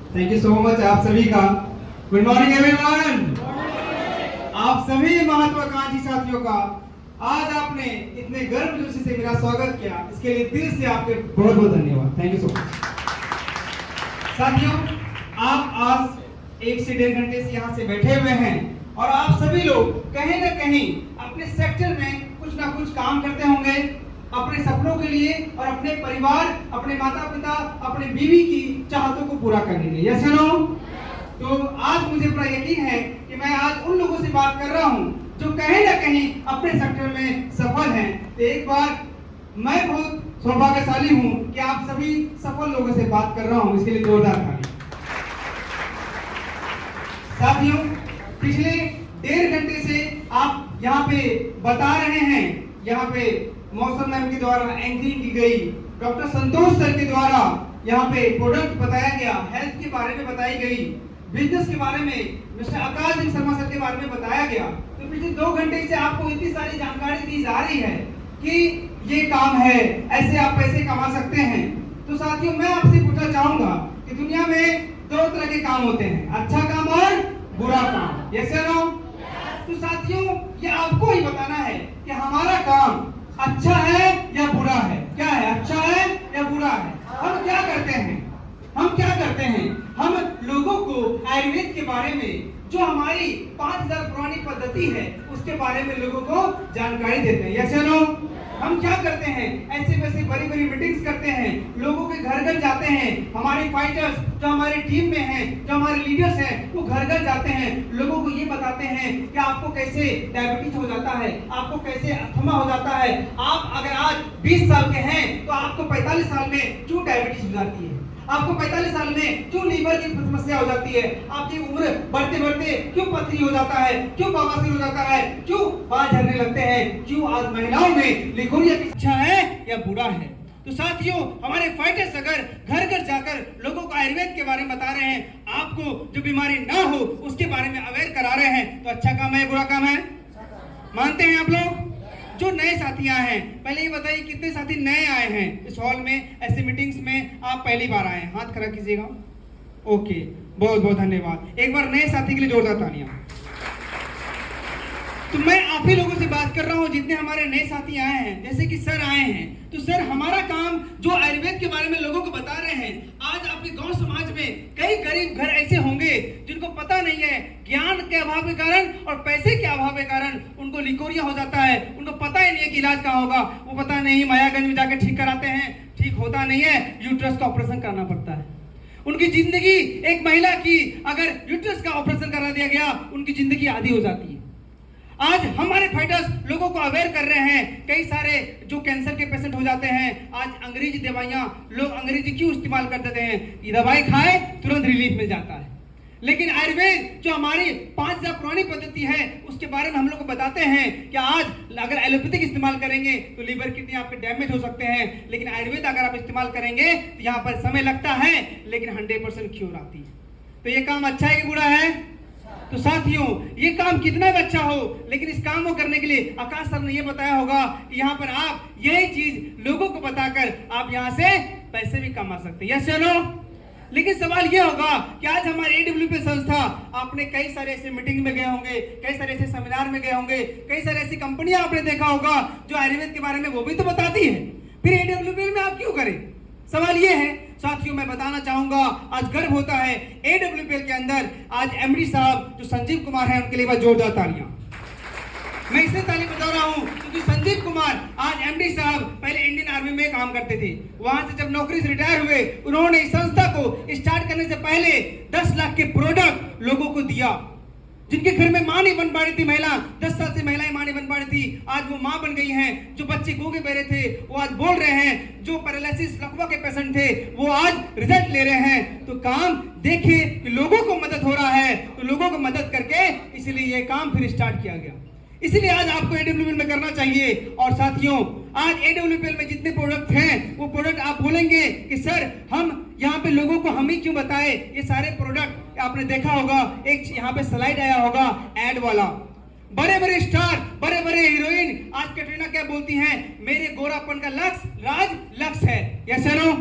Thank you so much आप सभी का। Good morning everyone. आप सभी महत्वाकांक्षी साथियों का आज आपने इतने गर्व जोशी से मेरा स्वागत किया, इसके लिए दिल से आपके बहुत बहुत धन्यवाद। Thank you so much. साथियों, आप आज 1 से 1.5 घंटे से यहाँ से बैठे हुए हैं और आप सभी लोग कहीं ना कहीं अपने सेक्टर में कुछ ना कुछ काम करते होंगे अपने सपनों के लिए और अपने परिवार, अपने माता पिता, अपने बीवी की चाहतों को पूरा करने के लिए। यस या नो? तो आज मुझे पूरा यकीन है कि मैं आज उन लोगों से बात कर रहा हूं जो कहीं ना कहीं अपने सेक्टर में सफल हैं। तो एक बार मैं बहुत सौभाग्यशाली हूं कि आप सभी सफल लोगों से बात कर रहा हूं, इसके लिए जोरदार ताली। साथियों, पिछले 1.5 घंटे से आप यहाँ पे बता रहे हैं, यहाँ पे मौसम मैम के द्वारा एंकरिंग की गई, डॉक्टर संतोष सर के द्वारा यहाँ पे प्रोडक्ट बताया गया, हेल्थ के बारे में बताई गई, बिजनेस के बारे में मिस्टर आकाश शर्मा सर के बारे में बताया गया। तो पिछले 2 घंटे से आपको इतनी सारी जानकारी दी जा रही है कि ये काम है, ऐसे आप पैसे कमा सकते हैं। तो साथियों, मैं आपसे पूछना चाहूंगा कि दुनिया में 2 तरह के काम होते हैं, अच्छा काम और बुरा काम। यस या नो? तो साथियों, ये आपको ही बताना है कि हमारा काम अच्छा है या बुरा है। क्या है, अच्छा है या बुरा है? हम क्या करते हैं? हम लोगों को आयुर्वेद के बारे में, जो हमारी 5000 पुरानी पद्धति है, उसके बारे में लोगों को जानकारी देते हैं। यस या नो? हम क्या करते हैं, ऐसे वैसे बड़ी बड़ी मीटिंग्स करते हैं, लोगों के घर घर जाते हैं, हमारे फाइटर्स जो हमारी टीम में हैं, जो हमारे लीडर्स हैं, वो घर घर जाते हैं, लोगों को ये बताते हैं कि आपको कैसे डायबिटीज हो जाता है, आपको कैसे अस्थमा हो जाता है। आप अगर आज 20 साल के हैं तो आपको 45 साल में क्यों डायबिटीज हो जाती है, आपको 45 साल में क्यों लीवर की समस्या हो जाती है, आपकी उम्र बढ़ते बढ़ते क्यों पथरी हो जाता है, क्यों बवासीर हो जाता है, क्यों बाल झड़ने लगते हैं, क्यों आज महिलाओं में लिकोरिया की अच्छा है या बुरा है। तो साथियों, हमारे फाइटर्स अगर घर घर जाकर लोगों को आयुर्वेद के बारे में बता रहे हैं, आपको जो बीमारी ना हो उसके बारे में अवेयर करा रहे हैं, तो अच्छा काम है बुरा काम है? मानते हैं आप लोग? जो नए साथी आए हैं, पहले ये बताइए कितने साथी नए आए हैं इस हॉल में, ऐसे मीटिंग्स में आप पहली बार आए हैं? हाथ खड़ा कीजिएगा। ओके, बहुत बहुत धन्यवाद। एक बार नए साथी के लिए जोरदार तालियां। तो मैं आप ही लोगों से बात कर रहा हूं जितने हमारे नए साथी आए हैं, जैसे कि सर आए हैं। तो सर, हमारा काम जो आयुर्वेद के बारे में लोगों को बता रहे हैं, आज आपके गांव समाज में कई गरीब घर ऐसे होंगे जिनको पता नहीं है, ज्ञान के अभाव के कारण और पैसे के अभाव के कारण उनको लिकोरिया हो जाता है, उनको पता ही नहीं है कि इलाज कहाँ होगा, वो पता नहीं मायागंज में जाकर ठीक कराते हैं, ठीक होता नहीं है, यूट्रस का ऑपरेशन करना पड़ता है। उनकी जिंदगी, एक महिला की अगर यूट्रस का ऑपरेशन करा दिया गया, उनकी जिंदगी आधी हो जाती है। आज हमारे फाइटर्स लोगों को अवेयर कर रहे हैं, कई सारे जो कैंसर के पेशेंट हो जाते हैं, आज अंग्रेजी दवाइयां, लोग अंग्रेजी क्यों इस्तेमाल कर देते हैं, ये दवाई खाए तुरंत रिलीफ मिल जाता है। लेकिन आयुर्वेद जो हमारी 5000 पुरानी पद्धति है, उसके बारे में हम लोग को बताते हैं कि आज अगर एलोपैथिक इस्तेमाल करेंगे तो लीवर किडनी आपके डैमेज हो सकते हैं, लेकिन आयुर्वेद अगर आप इस्तेमाल करेंगे तो यहाँ पर समय लगता है लेकिन 100% क्योर आती है। तो ये काम अच्छा है कि बुरा है? तो साथियों, ये काम कितना भी अच्छा हो, लेकिन इस काम को करने के लिए आकाश सर ने ये बताया होगा कि यहाँ पर आप यही चीज लोगों को बताकर आप यहाँ से पैसे भी कमा सकते हैं। यस या नो? लेकिन सवाल ये होगा कि आज हमारे एडब्ल्यूपी संस्था, आपने कई सारे ऐसे मीटिंग में गए होंगे, कई सारे ऐसे सेमिनार में गए होंगे, कई सारे ऐसी कंपनियां आपने देखा होगा जो आयुर्वेद के बारे में वो भी तो बताती है, फिर एडब्ल्यूपी में आप क्यों करें? सवाल ये है साथियों, मैं बताना चाहूंगा, आज गर्व होता है एडब्ल्यूपीएल के अंदर आज एमडी साहब जो संजीव कुमार हैं, उनके लिए जोरदार तालियां। मैं इसलिए ताली बजा रहा हूं क्योंकि संजीव कुमार आज एमडी साहब पहले इंडियन आर्मी में काम करते थे, वहां से जब नौकरी से रिटायर हुए, उन्होंने इस संस्था को स्टार्ट करने से पहले 10 लाख के प्रोडक्ट लोगों को दिया। जिनके घर में मां नहीं बन पा रही थी, महिला 10 साल से महिलाएं मां नहीं बन पा रही थी, आज वो मां बन गई हैं। जो बच्चे गूंगे बहरे थे वो आज बोल रहे हैं, जो पैरालिसिस लकवा के पेशेंट थे वो आज रिजल्ट ले रहे हैं। तो काम देखिए कि लोगों को मदद हो रहा है, तो लोगों को मदद करके इसलिए ये काम फिर स्टार्ट किया गया। इसलिए आज आपको एडब्ल्यूपीएल में करना चाहिए। और साथियों, आज एडब्ल्यूपीएल में जितने प्रोडक्ट हैं, वो प्रोडक्ट आप बोलेंगे कि सर हम यहाँ पे लोगों को हम ही क्यों बताए ये सारे प्रोडक्ट। आपने देखा होगा, एक यहाँ पे स्लाइड आया होगा एड वाला, बड़े बड़े स्टार, बड़े बड़े हीरोइन, आज कैटरीना क्या बोलती हैं, मेरे गोरापन का लक्ष्य राज लक्ष्य है। Yes no?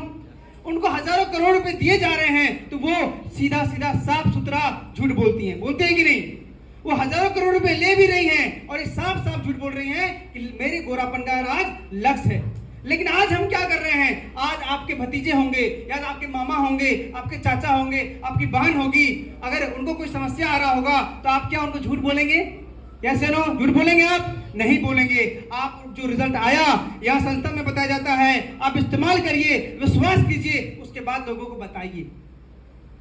उनको उनको हजारों करोड़ रुपए दिए जा रहे हैं तो वो सीधा सीधा साफ सुथरा झूठ बोलती हैं, बोलते हैं कि नहीं? वो हजारों करोड़ रुपए ले भी रही हैं और साफ साफ झूठ बोल रही हैं कि मेरे गोरापन का राज लक्ष्य है। लेकिन आज हम क्या कर रहे हैं? आज आपके भतीजे होंगे या आपके मामा होंगे, आपके चाचा होंगे, आपकी बहन होगी, अगर उनको कोई समस्या आ रहा होगा तो आप क्या उनको झूठ बोलेंगे? यस या नो? झूठ बोलेंगे? आप नहीं बोलेंगे। आप जो रिजल्ट आया यहाँ संस्था में बताया जाता है, आप इस्तेमाल करिए, विश्वास कीजिए, उसके बाद लोगों को बताइए।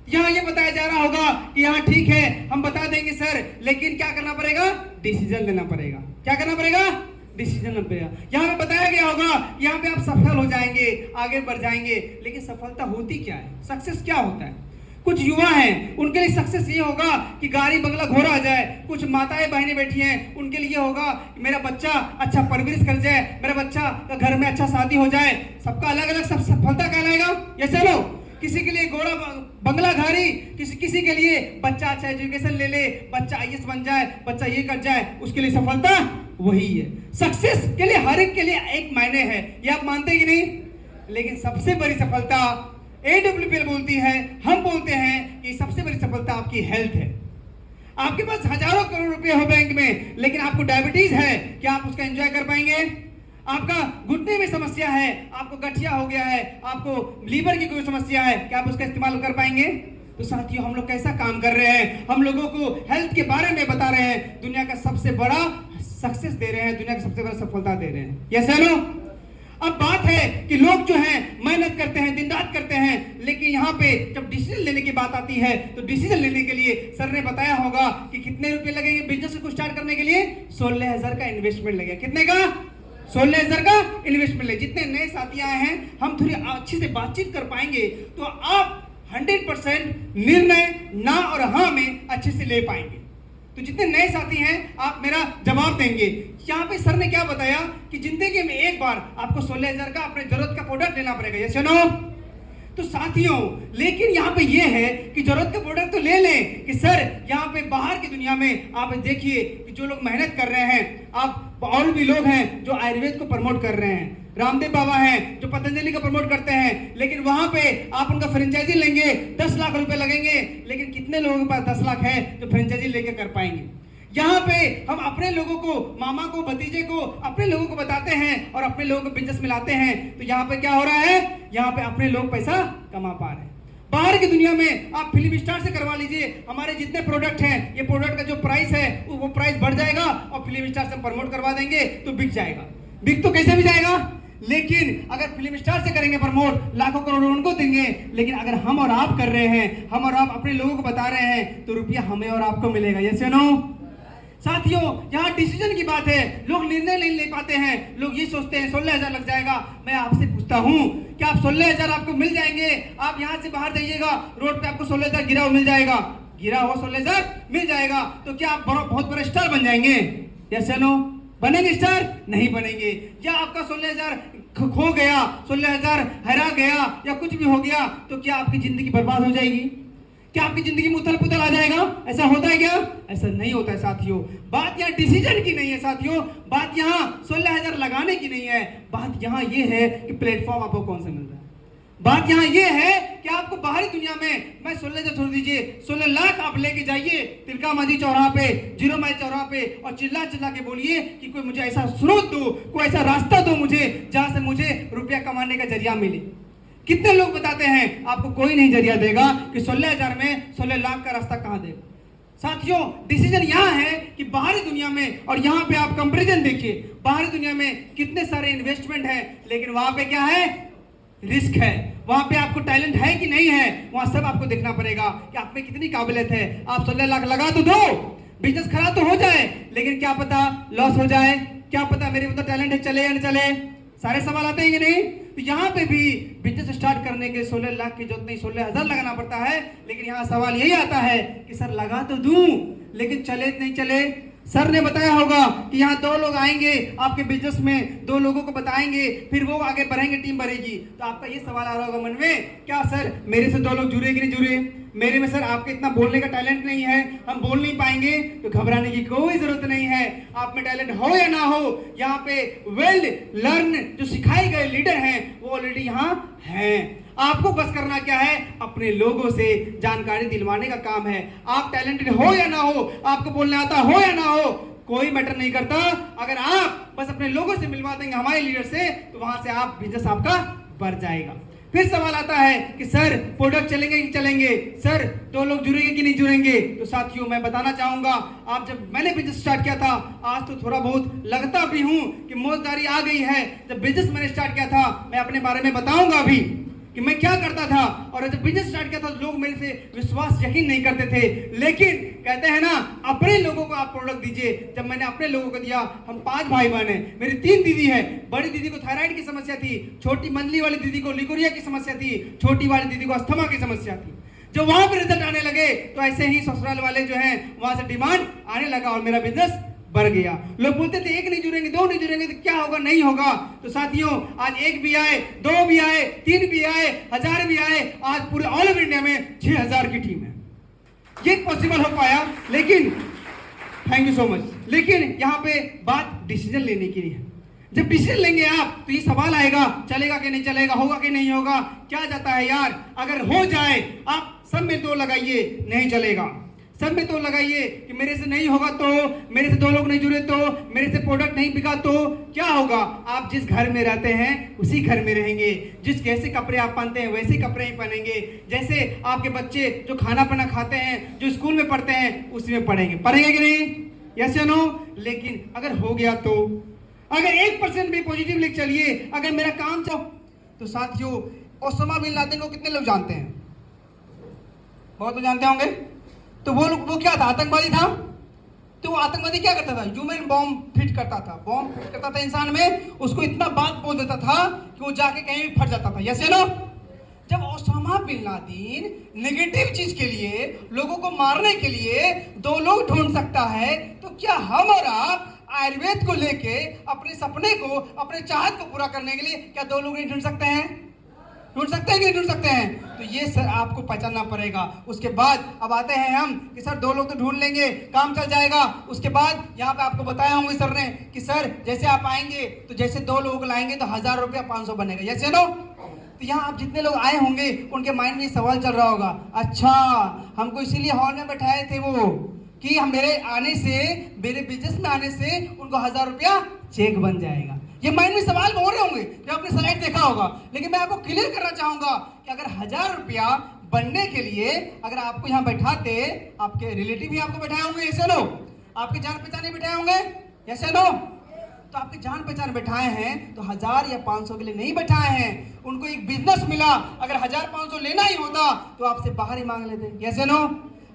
यहाँ ये बताया जा रहा होगा कि यहाँ ठीक है, हम बता देंगे सर, लेकिन क्या करना पड़ेगा? डिसीजन लेना पड़ेगा। क्या करना पड़ेगा? डिसीजन लेना पड़ेगा। यहाँ पे बताया गया होगा यहाँ पे आप सफल हो जाएंगे, आगे बढ़ जाएंगे, लेकिन सफलता होती क्या है? सक्सेस क्या होता है? कुछ युवा हैं, उनके लिए सक्सेस ये होगा कि गाड़ी बंगला घोड़ा आ जाए। कुछ माताएं बहनें बैठी हैं, उनके लिए होगा कि मेरा बच्चा अच्छा परवरिश कर जाए, मेरा बच्चा का घर में अच्छा शादी हो जाए। सबका अलग अलग सब सफलता कहलाएगा। ये चलो, किसी के लिए घोड़ा बंगला घारी, किसी के लिए बच्चा अच्छा एजुकेशन ले ले, बच्चा आईएएस बन जाए, बच्चा ये कर जाए, उसके लिए सफलता वही है। सक्सेस के लिए हर एक के लिए एक मायने है, ये आप मानते हैं कि नहीं? लेकिन सबसे बड़ी सफलता AWPL बोलती है, हम बोलते हैं कि सबसे बड़ी सफलता आपकी हेल्थ है। आपके पास हजारों करोड़ रुपए हो बैंक में, लेकिन आपको डायबिटीज है, क्या आप उसका एंजॉय कर पाएंगे? आपका घुटने में समस्या है, आपको गठिया हो गया है, आपको लीवर की कोई समस्या है, क्या आप उसका इस्तेमाल कर पाएंगे? तो साथियों, हम लोग कैसा काम कर रहे हैं? हम लोगों को हेल्थ के बारे में बता रहे हैं, दुनिया का सबसे बड़ा सक्सेस दे रहे हैं, दुनिया की सबसे बड़ी सफलता दे रहे हैं। यस है नो? अब बात है कि लोग जो हैं मेहनत करते हैं, दिन रात करते हैं, लेकिन यहाँ पे जब डिसीजन लेने की बात आती है तो डिसीजन लेने के लिए सर ने बताया होगा कि कितने रुपए लगेंगे बिजनेस को स्टार्ट करने के लिए? 16,000 का इन्वेस्टमेंट लगेगा। कितने का? 16,000 का इन्वेस्टमेंट लगे। जितने नए साथी आए हैं, हम थोड़ी अच्छी से बातचीत कर पाएंगे तो आप 100% निर्णय ना और हाँ में अच्छे से ले पाएंगे। तो जितने नए साथी हैं, आप मेरा जवाब देंगे। यहाँ पे सर ने क्या बताया कि जिंदगी में एक बार आपको 16,000 का अपने जरूरत का प्रोडक्ट लेना पड़ेगा। यस या नो? तो साथियों, लेकिन यहाँ पे ये है कि जरूरत का प्रोडक्ट तो ले लें कि सर यहाँ पे बाहर की दुनिया में आप देखिए कि जो लोग मेहनत कर रहे हैं, आप और भी लोग हैं जो आयुर्वेद को प्रमोट कर रहे हैं, रामदेव बाबा हैं जो पतंजलि का प्रमोट करते हैं, लेकिन वहां पे आप उनका फ्रेंचाइजी लेंगे 10 लाख रुपए लगेंगे, लेकिन कितने लोगों के पास 10 लाख है जो फ्रेंचाइजी लेके कर पाएंगे? यहाँ पे हम अपने लोगों को, मामा को, भतीजे को, अपने लोगों को बताते हैं और अपने लोगों को बिजनेस में लाते हैं, तो यहाँ पे क्या हो रहा है? यहाँ पे अपने लोग पैसा कमा पा रहे हैं। बाहर की दुनिया में आप फिल्म स्टार से करवा लीजिए, हमारे जितने प्रोडक्ट हैं, ये प्रोडक्ट का जो प्राइस है वो प्राइस बढ़ जाएगा और फिल्म स्टार से प्रमोट करवा देंगे तो बिक जाएगा। बिक तो कैसे भी जाएगा, लेकिन अगर फिल्म स्टार से करेंगे प्रमोट, लाखों करोड़ों उनको देंगे, लेकिन अगर हम और आप कर रहे हैं, हम और आप अपने लोगों को बता रहे हैं, तो रुपया हमें और आपको मिलेगा। यस या नो? साथियों, यहाँ डिसीजन की बात है, लोग निर्णय नहीं ले पाते हैं। लोग ये सोचते हैं 16,000 लग जाएगा। मैं आपसे पूछता हूँ, क्या आप 16,000 आपको मिल जाएंगे? आप यहाँ से बाहर जाइएगा, रोड पे आपको 16,000 गिरा हुआ मिल जाएगा, गिरा हुआ 16,000 मिल जाएगा, तो क्या आप बहुत बड़ा स्टार बन जाएंगे? यस या नो? बनेंगे स्टार? नहीं बनेंगे। या आपका 16,000 खो गया, 16,000 हरा गया या कुछ भी हो गया, तो क्या आपकी जिंदगी बर्बाद हो जाएगी? क्या आपकी जिंदगी में उथल पुथल आ जाएगा? ऐसा होता है क्या? ऐसा नहीं होता है साथियों। बात यहाँ डिसीजन की नहीं है साथियों, बात यहाँ 16,000 लगाने की नहीं है, बात यहाँ ये है कि प्लेटफॉर्म आपको कौन सा मिल रहा है। बात यहाँ ये है कि आपको बाहरी दुनिया में, मैं 16,000 छोड़ दीजिए, 16 लाख आप लेके जाइए तिलका मांझी चौराहा पे, जीरो माइल चौराहा पे, और चिल्ला चिल्ला के बोलिए कि कोई मुझे ऐसा स्रोत दो, कोई ऐसा रास्ता दो मुझे जहां से मुझे रुपया कमाने का जरिया मिले। कितने लोग बताते हैं? आपको कोई नहीं जरिया देगा कि 16,000 में 16 लाख का रास्ता कहां देगा। साथियों, डिसीजन यहाँ है कि बाहरी दुनिया में, और यहाँ पे आप कंपैरिजन देखिए, बाहरी दुनिया में कितने सारे इन्वेस्टमेंट है, लेकिन वहां पे क्या है? रिस्क है। वहां पे आपको टैलेंट है कि नहीं है, वहां सब आपको देखना पड़ेगा कि आप में कितनी काबिलियत है। आप 16 लाख लगा तो दो, बिजनेस खराब तो हो जाए, लेकिन क्या पता लॉस हो जाए, क्या पता मेरे अंदर टैलेंट है, चले या नहीं चले, सारे सवाल आते हैं कि नहीं? तो यहाँ पे भी बिजनेस स्टार्ट करने के 16 लाख की जरूरत नहीं, 16,000 लगाना पड़ता है। लेकिन यहाँ सवाल यही आता है कि सर लगा तो दूं, लेकिन चले नहीं चले। सर ने बताया होगा कि यहाँ 2 लोग आएंगे आपके बिजनेस में, 2 लोगों को बताएंगे, फिर वो आगे बढ़ेंगे, टीम बढ़ेगी। तो आपका ये सवाल आ रहा होगा मन में, क्या सर मेरे से 2 लोग जुड़े कि नहीं जुड़े? मेरे में सर आपके इतना बोलने का टैलेंट नहीं है, हम बोल नहीं पाएंगे। तो घबराने की कोई जरूरत नहीं है। आप में टैलेंट हो या ना हो, यहाँ पे वेल लर्न जो सिखाए गए लीडर हैं वो ऑलरेडी यहाँ हैं। आपको बस करना क्या है, अपने लोगों से जानकारी दिलवाने का काम है। आप टैलेंटेड हो या ना हो, आपको बोलने आता हो या ना हो, कोई मैटर नहीं करता। अगर आप बस अपने लोगों से मिलवा देंगे हमारे लीडर से, तो वहां से आप बिजनेस आपका बढ़ जाएगा। फिर सवाल आता है कि सर प्रोडक्ट चलेंगे कि चलेंगे, सर 2 लोग जुड़ेंगे कि नहीं जुड़ेंगे। तो साथियों मैं बताना चाहूंगा, आप जब मैंने बिजनेस स्टार्ट किया था, आज तो थोड़ा बहुत लगता भी हूं कि मौजदारी आ गई है। जब बिजनेस मैंने स्टार्ट किया था, मैं अपने बारे में बताऊंगा अभी कि मैं क्या करता था, और जब बिजनेस स्टार्ट किया था तो लोग मेरे से विश्वास यकीन नहीं करते थे। लेकिन कहते हैं ना, अपने लोगों को आप प्रोडक्ट दीजिए। जब मैंने अपने लोगों को दिया, हम 5 भाई बहन हैं, मेरी 3 दीदी है। बड़ी दीदी को थायराइड की समस्या थी, छोटी मंजली वाली दीदी को लिकोरिया की समस्या थी, छोटी वाली दीदी को अस्थमा की समस्या थी। जब वहां पर रिजल्ट आने लगे तो ऐसे ही ससुराल वाले जो हैं वहां से डिमांड आने लगा और मेरा बिजनेस बढ़ गया। लोग बोलते थे 1 नहीं जुड़ेंगे, 2 नहीं जुड़ेंगे तो क्या होगा, नहीं होगा। तो साथियों आज 1 भी आए, 2 भी आए, 3 भी आए, 1000 भी आए, आज पूरे ऑल ओवर इंडिया में 6000 की टीम है। ये पॉसिबल हो पाया, लेकिन थैंक यू सो मच। लेकिन यहाँ पे बात डिसीजन लेने की है। जब डिसीजन लेंगे आप तो ये सवाल आएगा, चलेगा कि नहीं चलेगा, होगा कि नहीं होगा। क्या जाता है यार, अगर हो जाए आप सब में 2 लगाइए, नहीं चलेगा। सब में 2 लगाइए कि मेरे से नहीं होगा तो, मेरे से 2 लोग नहीं जुड़े तो, मेरे से प्रोडक्ट नहीं बिका तो क्या होगा। आप जिस घर में रहते हैं उसी घर में रहेंगे, जिस जैसे कपड़े आप पहनते हैं वैसे कपड़े ही पहनेंगे, जैसे आपके बच्चे जो खाना पीना खाते हैं, जो स्कूल में पढ़ते हैं उसी में पढ़ेंगे कि नहीं, यस या नो। लेकिन अगर हो गया तो, अगर 1% भी पॉजिटिव लेके चलिए, अगर मेरा काम चाहो तो साथियों ओसामा बिन लादेन को कितने लोग जानते हैं, बहुत लोग जानते होंगे। तो वो क्या था, आतंकवादी था। तो वो आतंकवादी क्या करता था, ह्यूमन बॉम्ब फिट करता था, बॉम्ब फिट करता था इंसान में, उसको इतना बात बोल देता था कि वो जाके कहीं भी फट जाता था, यस या नो। जब ओसामा बिन लादेन नेगेटिव चीज के लिए, लोगों को मारने के लिए 2 लोग ढूंढ सकता है, तो क्या हम और आप आयुर्वेद को लेके अपने सपने को, अपने चाहत को पूरा करने के लिए क्या 2 लोग नहीं ढूंढ सकते हैं? ढूंढ सकते हैं कि नहीं ढूंढ सकते हैं? तो ये सर आपको पहचानना पड़ेगा। उसके बाद अब आते हैं हम कि सर 2 लोग तो ढूंढ लेंगे, काम चल जाएगा। उसके बाद यहाँ पे आपको बताया होंगे सर ने कि सर जैसे आप आएंगे तो जैसे 2 लोगों को लाएंगे तो 1000 रुपया 500 बनेगा, यस या नो। तो यहाँ आप जितने लोग आए होंगे उनके माइंड में ये सवाल चल रहा होगा, अच्छा हमको इसीलिए हॉल में बैठाए थे वो कि हम मेरे आने से, मेरे बिजनेस में आने से उनको 1000 रुपया चेक बन जाएगा। ये माइंड में सवाल हो रहे होंगे जो आपने स्लाइड देखा होगा। लेकिन मैं आपको क्लियर करना चाहूंगा कि अगर 1000 रुपया बनने के लिए अगर आपको यहाँ बैठाते, आपके रिलेटिव भी आपको बैठाए होंगे, ऐसे लो, आपके जान पहचाने बैठाए होंगे, ऐसे लो। तो आपके जान पहचान बैठाए हैं तो 1000 या 500 के लिए नहीं बैठाए हैं। उनको एक बिजनेस मिला, अगर 1000-500 लेना ही होता तो आपसे बाहर ही मांग लेते, ऐसे नो।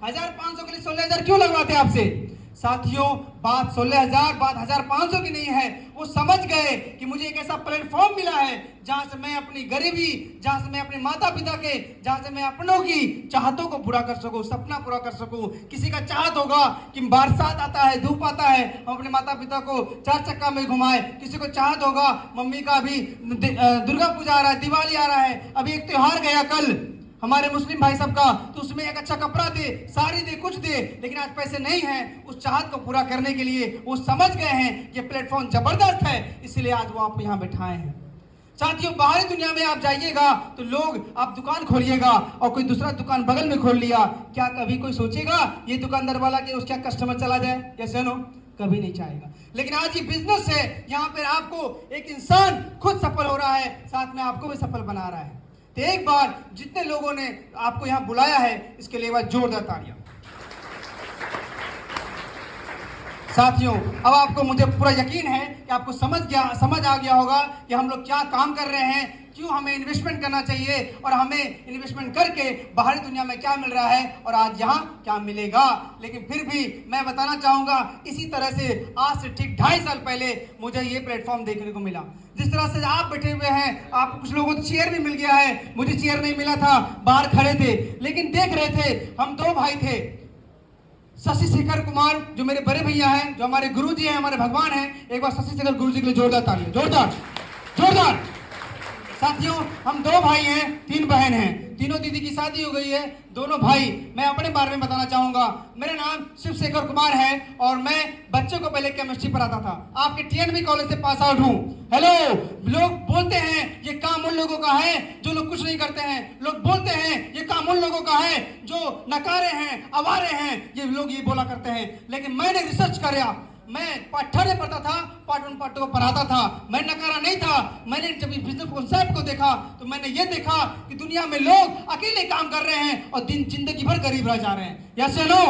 1000-500 के लिए 16000 क्यों लगवाते आपसे? साथियों बात 16000, बात 1500 की नहीं है। वो समझ गए कि मुझे एक ऐसा प्लेटफॉर्म मिला है जहां से मैं अपनी गरीबी, जहां से मैं अपने माता पिता के, जहां से मैं अपनों की चाहतों को पूरा कर सकूं, सपना पूरा कर सकूं। किसी का चाहत होगा कि बरसात आता है, धूप आता है, हम अपने माता पिता को 4 चक्का में घुमाए। किसी को चाहत होगा मम्मी का अभी दुर्गा पूजा आ रहा है, दिवाली आ रहा है, अभी एक त्योहार गया कल हमारे मुस्लिम भाई सब का, तो उसमें एक अच्छा कपड़ा दे, साड़ी दे, कुछ दे। लेकिन आज पैसे नहीं हैं उस चाहत को पूरा करने के लिए। वो समझ गए हैं ये प्लेटफॉर्म जबरदस्त है, इसलिए आज वो आप यहाँ बैठाए हैं। साथियों बाहरी दुनिया में आप जाइएगा तो लोग, आप दुकान खोलिएगा और कोई दूसरा दुकान बगल में खोल लिया, क्या कभी कोई सोचेगा ये दुकानदार वाला कि उसका कस्टमर चला जाए, कैसे नो? कभी नहीं चाहेगा। लेकिन आज ये बिजनेस है, यहाँ पर आपको एक इंसान खुद सफल हो रहा है, साथ में आपको भी सफल बना रहा है। तो एक बार जितने लोगों ने आपको यहां बुलाया है इसके लिए बात जोरदार तालियां। साथियों अब आपको, मुझे पूरा यकीन है कि आपको समझ आ गया होगा कि हम लोग क्या काम कर रहे हैं, क्यों हमें इन्वेस्टमेंट करना चाहिए और हमें इन्वेस्टमेंट करके बाहरी दुनिया में क्या मिल रहा है और आज यहाँ क्या मिलेगा। लेकिन फिर भी मैं बताना चाहूँगा, इसी तरह से आज से ठीक 2.5 साल पहले मुझे ये प्लेटफॉर्म देखने को मिला। जिस तरह से आप बैठे हुए हैं, आपको कुछ लोगों को चेयर भी मिल गया है, मुझे चेयर नहीं मिला था, बाहर खड़े थे लेकिन देख रहे थे। हम 2 भाई थे, शशि शेखर कुमार जो मेरे बड़े भैया हैं, जो हमारे गुरु जी हैं, हमारे भगवान हैं। एक बार शशि शेखर गुरु जी के लिए जोरदार तालियां, जोरदार जोरदार। साथियों, हम 2 भाई हैं, 3 बहन हैं। तीनों दीदी की शादी हो गई है, दोनों भाई। मैं अपने बारे में बताना चाहूंगा। मेरा नाम शिव शेखर कुमार है और मैं बच्चों को पहले केमिस्ट्री पढ़ाता था। आपके टीएनबी कॉलेज से पास आउट हूँ। हेलो, लोग बोलते हैं ये काम उन लोगों का है जो लोग कुछ नहीं करते हैं। लोग बोलते हैं ये काम उन लोगों का है जो नकारे हैं, आवारे हैं। ये लोग ये बोला करते हैं, लेकिन मैंने रिसर्च किया। मैं पार्ट 3 में पढ़ता था, पार्ट 1 पार्ट 2 को पढ़ाता था। मैं नकारा नहीं था। मैंने जब इस बिजनेस कॉन्सेप्ट को देखा तो मैंने ये देखा कि दुनिया में लोग अकेले काम कर रहे हैं और जिंदगी भर गरीब रह जा रहे हैं। यस या नो?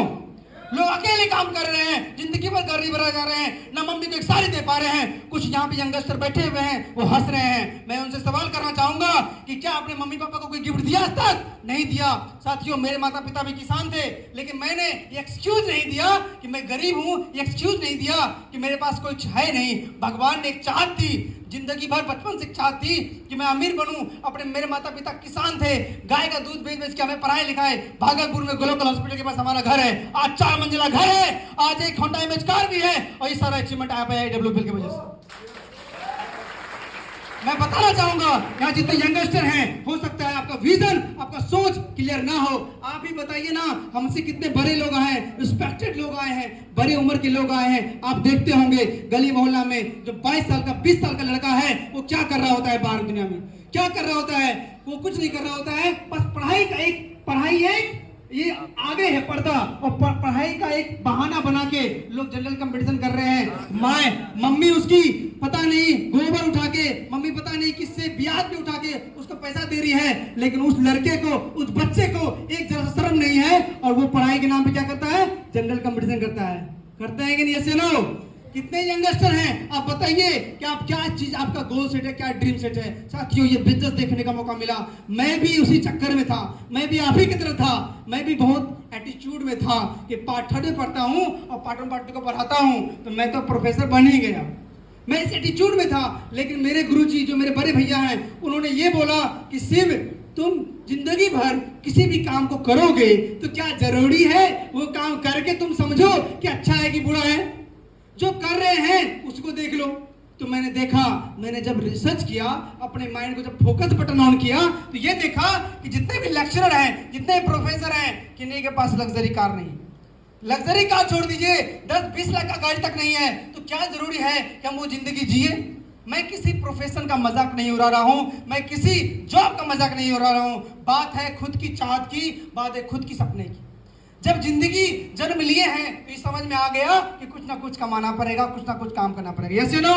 लोग अकेले काम कर रहे हैं, जिंदगी भर गरीब रह जा रहे हैं, ना मम्मी को एक साड़ी दे पा रहे हैं। कुछ यहाँ पे यंगस्टर बैठे हुए हैं, वो हंस रहे हैं। मैं उनसे सवाल करना चाहूंगा कि क्या आपने मम्मी पापा को कोई गिफ्ट दिया आज तक? नहीं दिया। साथियों, मेरे माता पिता भी किसान थे, लेकिन मैंने ये एक्सक्यूज नहीं दिया कि मैं गरीब हूं। ये एक्सक्यूज नहीं दिया कि मेरे पास कुछ है नहीं। भगवान ने एक चाहत थी, जिंदगी भर बचपन से चाहत थी कि मैं अमीर बनूं। अपने मेरे माता पिता किसान थे, गाय का दूध बेच बेच के हमें पढ़ाए लिखाए। भागलपुर में ग्लोबल हॉस्पिटल के पास हमारा घर है। आज 4 मंजिला घर है, आज एक होंडा इमेज कार भी है, और ये सारा अचीवमेंट आया है AWPL की वजह से। मैं बताना चाहूंगा, यहाँ जितने यंगस्टर हैं, हो सकता है आपका विजन, आपका सोच क्लियर ना हो। आप ही बताइए ना, हमसे कितने बड़े लोग आए हैं, रिस्पेक्टेड लोग आए हैं, बड़ी उम्र के लोग आए हैं। आप देखते होंगे गली मोहल्ला में जो 22 साल का 20 साल का लड़का है, वो क्या कर रहा होता है बाहर दुनिया में? क्या कर रहा होता है? वो कुछ नहीं कर रहा होता है, बस पढ़ाई एक ये आगे है पर्दा, और पढ़ाई का एक बहाना बना के लोग जनरल कंपटीशन कर रहे हैं। मम्मी उसकी पता नहीं गोबर उठा के, मम्मी पता नहीं किससे ब्याज पे उठा के उसको पैसा दे रही है, लेकिन उस लड़के को, उस बच्चे को एक जरा शर्म नहीं है, और वो पढ़ाई के नाम पे क्या करता है? जनरल कंपटीशन करता है कि नहीं? ऐसे नो? कितने यंगस्टर हैं, आप बताइए कि आप क्या चीज, आपका गोल सेट है, क्या ड्रीम सेट है? साथियों, ये बिजनेस देखने का मौका मिला। मैं भी उसी चक्कर में था, मैं भी आप ही की तरह था। मैं भी बहुत एटीट्यूड में था कि पार्ट 3 पढ़ता हूँ और पार्ट 1 पार्ट 2 को पढ़ाता हूँ, तो मैं तो प्रोफेसर बन ही गया। मैं इस एटीट्यूड में था, लेकिन मेरे गुरुजी जो मेरे बड़े भैया हैं, उन्होंने ये बोला कि शिव, तुम जिंदगी भर किसी भी काम को करोगे तो क्या जरूरी है वो काम करके तुम समझो कि अच्छा है कि बुरा है? जो कर रहे हैं उसको देख लो। तो मैंने देखा, मैंने जब रिसर्च किया, अपने माइंड को जब फोकस बटन ऑन किया, तो ये देखा कि जितने भी लेक्चरर हैं, जितने प्रोफेसर हैं, किन्हीं के पास लग्जरी कार नहीं। लग्जरी कार छोड़ दीजिए, 10-20 लाख का गाड़ी तक नहीं है, तो क्या जरूरी है कि हम वो जिंदगी जिए? मैं किसी प्रोफेशन का मजाक नहीं उड़ा रहा हूं, मैं किसी जॉब का मजाक नहीं उड़ा रहा हूं। बात है खुद की चाहत की, बात है खुद की सपने की। जब जिंदगी जन्म लिए हैं तो ये समझ में आ गया कि कुछ ना कुछ कमाना पड़ेगा, कुछ ना कुछ काम करना पड़ेगा। यस या नो?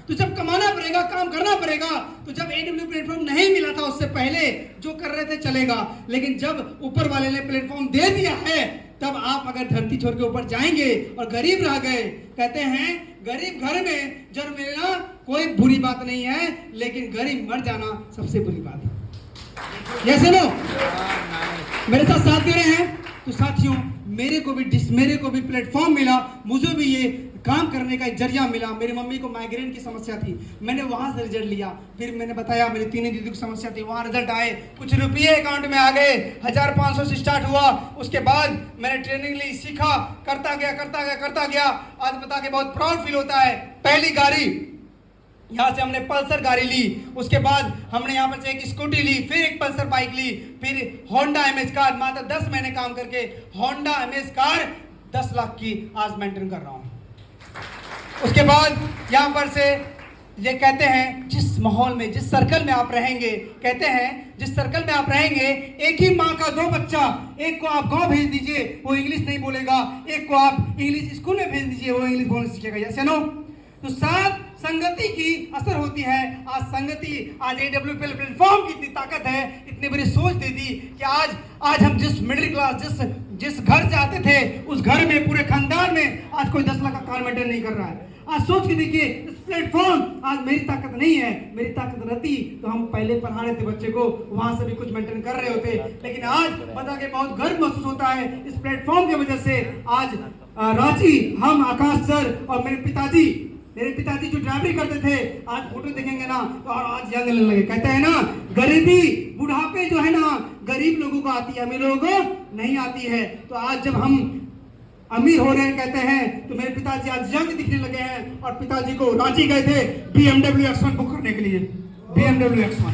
तो जब कमाना पड़ेगा, काम करना पड़ेगा, तो जब AWPL प्लेटफॉर्म नहीं मिला था उससे पहले जो कर रहे थे चलेगा, लेकिन जब ऊपर वाले ने प्लेटफॉर्म दे दिया है, तब आप अगर धरती छोड़ के ऊपर जाएंगे और गरीब रह गए, कहते हैं गरीब घर में जन्म लेना कोई बुरी बात नहीं है, लेकिन गरीब मर जाना सबसे बुरी बात है। यस या नो? मेरे साथ दे रहे हैं? तो साथियों, मेरे को भी प्लेटफॉर्म मिला, मुझे भी ये काम करने का एक जरिया मिला। मेरी मम्मी को माइग्रेन की समस्या थी, मैंने वहां से रिजल्ट लिया। फिर मैंने बताया मेरी 3 दीदी की समस्या थी, वहां रिजल्ट आए, कुछ रुपये अकाउंट में आ गए, 1500 से स्टार्ट हुआ। उसके बाद मैंने ट्रेनिंग ली, सीखा, करता गया। आज बता के बहुत प्राउड फील होता है। पहली गाड़ी यहाँ से हमने पल्सर गाड़ी ली, उसके बाद हमने यहाँ पर से एक स्कूटी ली, फिर एक पल्सर बाइक ली, फिर होंडा इमेज कार। मात्र 10 महीने काम करके होंडा इमेज कार 10 लाख की आज मेंटेन कर रहा हूँ। उसके बाद यहाँ पर से ये कहते हैं, जिस माहौल में, जिस सर्कल में आप रहेंगे, कहते हैं जिस सर्कल में आप रहेंगे, एक ही माँ का 2 बच्चा, एक को आप गाँव भेज दीजिए, वो इंग्लिश नहीं बोलेगा, एक को आप इंग्लिश स्कूल में भेज दीजिए, वो इंग्लिश बोलना सीखेगा। यस या नो? तो साथ संगति की असर होती है। आज AWPL प्लेटफॉर्म की इतनी ताकत है, इतनी बड़ी सोच दे दी कि आज हम जिस मिडिल क्लास, जिस घर से आते थे, उस घर में पूरे खानदान में आज कोई 10 लाख का कार मेंटेन नहीं कर रहा है। आज सोच के देखिए, इस प्लेटफॉर्म, आज मेरी ताकत नहीं है, मेरी ताकत रहती तो हम पहले पढ़ा रहे थे बच्चे को, वहां से भी कुछ मेंटेन कर रहे होते। लेकिन आज बता के बहुत गर्व महसूस होता है इस प्लेटफॉर्म की वजह से। आज रांची, हम, आकाश सर और मेरे पिताजी जो ड्राइवरी करते थे, आज फोटो देखेंगे ना तो आज यंग लगने लगे। कहते हैं ना, गरीबी बुढ़ापे जो है ना, गरीब लोगों को आती है, अमीर लोगों को नहीं आती है। तो आज जब हम अमीर हो रहे हैं, कहते हैं, तो मेरे पिताजी आज यंग दिखने लगे हैं। और पिताजी को रांची गए थे BMW X1 बुक करने के लिए। BMW X1,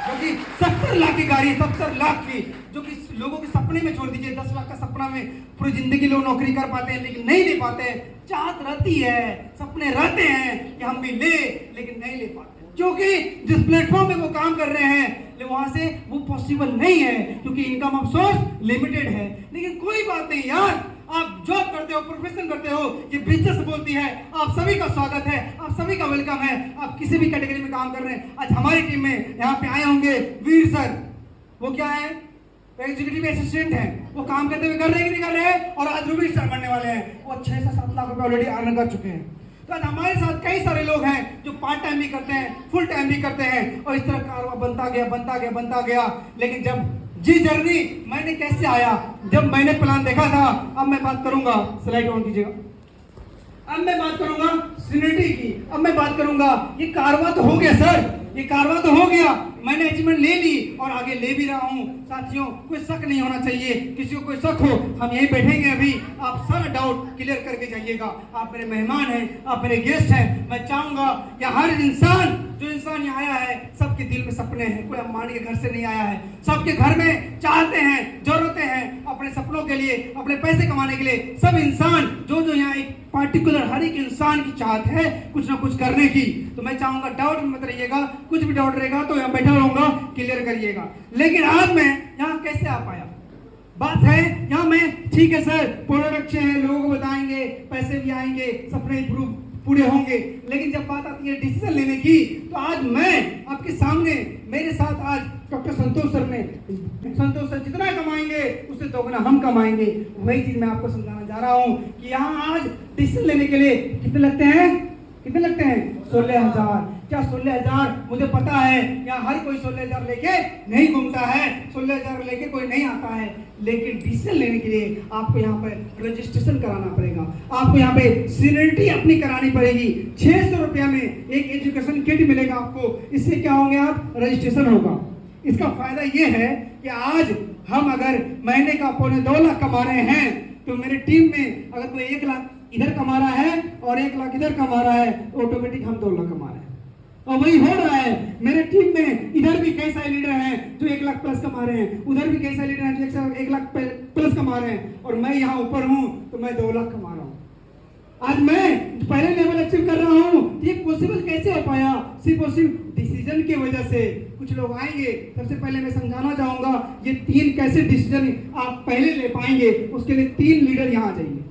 जो कि 70 लाख की गाड़ी है, 70 लाख की, जो कि लोगों के सपने में छोड़ दीजिए। 10 लाख का सपना में पूरी जिंदगी लोग नौकरी कर पाते हैं लेकिन नहीं ले पाते। चाहत रहती है, सपने रहते हैं कि हम भी ले, लेकिन नहीं ले पाते क्योंकि जिस प्लेटफॉर्म पे वो काम कर रहे हैं वहां से वो पॉसिबल नहीं है, क्योंकि इनकम ऑफ सोर्स लिमिटेड है। लेकिन कोई बात नहीं यार, आप जॉब करते हो, प्रोफेशन करते हो, ये बिजनेस बोलती है। आप सभी का स्वागत है, आप सभी का वेलकम है। आप किसी भी कैटेगरी में काम कर रहे हैं, आज हमारी टीम में यहाँ पे आए होंगे वीर सर। वो क्या है, एग्जीक्यूटिव असिस्टेंट है, वो काम करते हुए कर रहे हैं कि नहीं कर रहे हैं, और आज रूबी सर बनने वाले हैं। वो 6 से 7 लाख रुपए ऑलरेडी अर्न कर चुके हैं। तो आज हमारे साथ कई सारे लोग हैं जो पार्ट टाइम भी करते हैं, फुल टाइम भी करते हैं, और इस तरह कारवा बनता गया। लेकिन जब जी जर्नी मैंने कैसे आया, जब मैंने प्लान देखा था, अब मैं बात करूंगा, स्लाइड ऑन कीजिएगा। अब मैं बात करूंगा सीनियरिटी की, अब मैं बात करूंगा, ये कारवा तो हो गया सर, ये कारवा तो हो गया, मैंने अचीवमेंट ले ली और आगे ले भी रहा हूं। साथियों, कोई शक नहीं होना चाहिए, किसी को कोई शक हो हम यहीं बैठेंगे अभी, आप सारा डाउट क्लियर करके जाइएगा। आप मेरे मेहमान हैं, आप मेरे गेस्ट हैं। मैं चाहूंगा या हर इंसान, जो इंसान यहाँ आया है, सबके दिल में सपने हैं। कोई अंबानी के घर से नहीं आया है, सबके घर में चाहते हैं, जरूरतें हैं अपने सपनों के लिए, अपने पैसे कमाने के लिए। सब इंसान जो यहाँ एक पार्टिकुलर हर एक इंसान की चाहत है कुछ ना कुछ करने की। तो मैं चाहूंगा डाउट में मत रहिएगा, कुछ भी डाउट रहेगा तो यहाँ बैठा रहूंगा, क्लियर करिएगा। लेकिन आज मैं यहाँ कैसे आ पाया, बात है यहाँ मैं, ठीक है सर, प्रोडक्ट अच्छे हैं, लोगों को बताएंगे, पैसे भी आएंगे, सपने पूरे होंगे, लेकिन जब बात आती है डिसीजन लेने की, तो आज मैं आपके सामने, मेरे साथ आज डॉक्टर संतोष सर ने, संतोष सर जितना कमाएंगे उससे दोगुना हम कमाएंगे। वही चीज मैं आपको समझाना जा रहा हूँ कि यहाँ आज डिसीजन लेने के लिए कितने लगते हैं, 16,000। क्या 16,000? मुझे पता है यहाँ हर कोई 16,000 लेके नहीं घूमता है, 16,000 लेके कोई नहीं आता है। लेकिन डिसीजन लेने के लिए आपको यहाँ पे रजिस्ट्रेशन कराना पड़ेगा, आपको यहाँ पे सीनियरिटी अपनी करानी पड़ेगी। 600 रुपया में एक एजुकेशन किट मिलेगा आपको। इससे क्या होंगे आप, रजिस्ट्रेशन होगा। इसका फायदा ये है कि आज हम अगर महीने का 2.25 लाख कमा रहे हैं, तो मेरी टीम में अगर कोई 1 लाख इधर कमा रहा है और 1 लाख इधर कमा रहा है, ऑटोमेटिक हम 2 लाख कमा रहे हैं। और वही हो रहा है मेरे टीम में। इधर भी कई सारे लीडर हैं जो 1 लाख प्लस कमा रहे हैं, उधर भी कई सारे लीडर हैं जो 1 लाख प्लस कमा रहे हैं, और मैं यहाँ ऊपर हूँ तो मैं 2 लाख कमा रहा हूँ। आज मैं पहले लेवल अचीव कर रहा हूँ। ये पॉसिबल कैसे हो पाया? सिर्फ और सिर्फ डिसीजन की वजह से। कुछ लोग आएंगे, सबसे पहले मैं समझाना चाहूंगा ये 3 कैसे डिसीजन आप पहले ले पाएंगे, उसके लिए 3 लीडर यहाँ आ जाइए।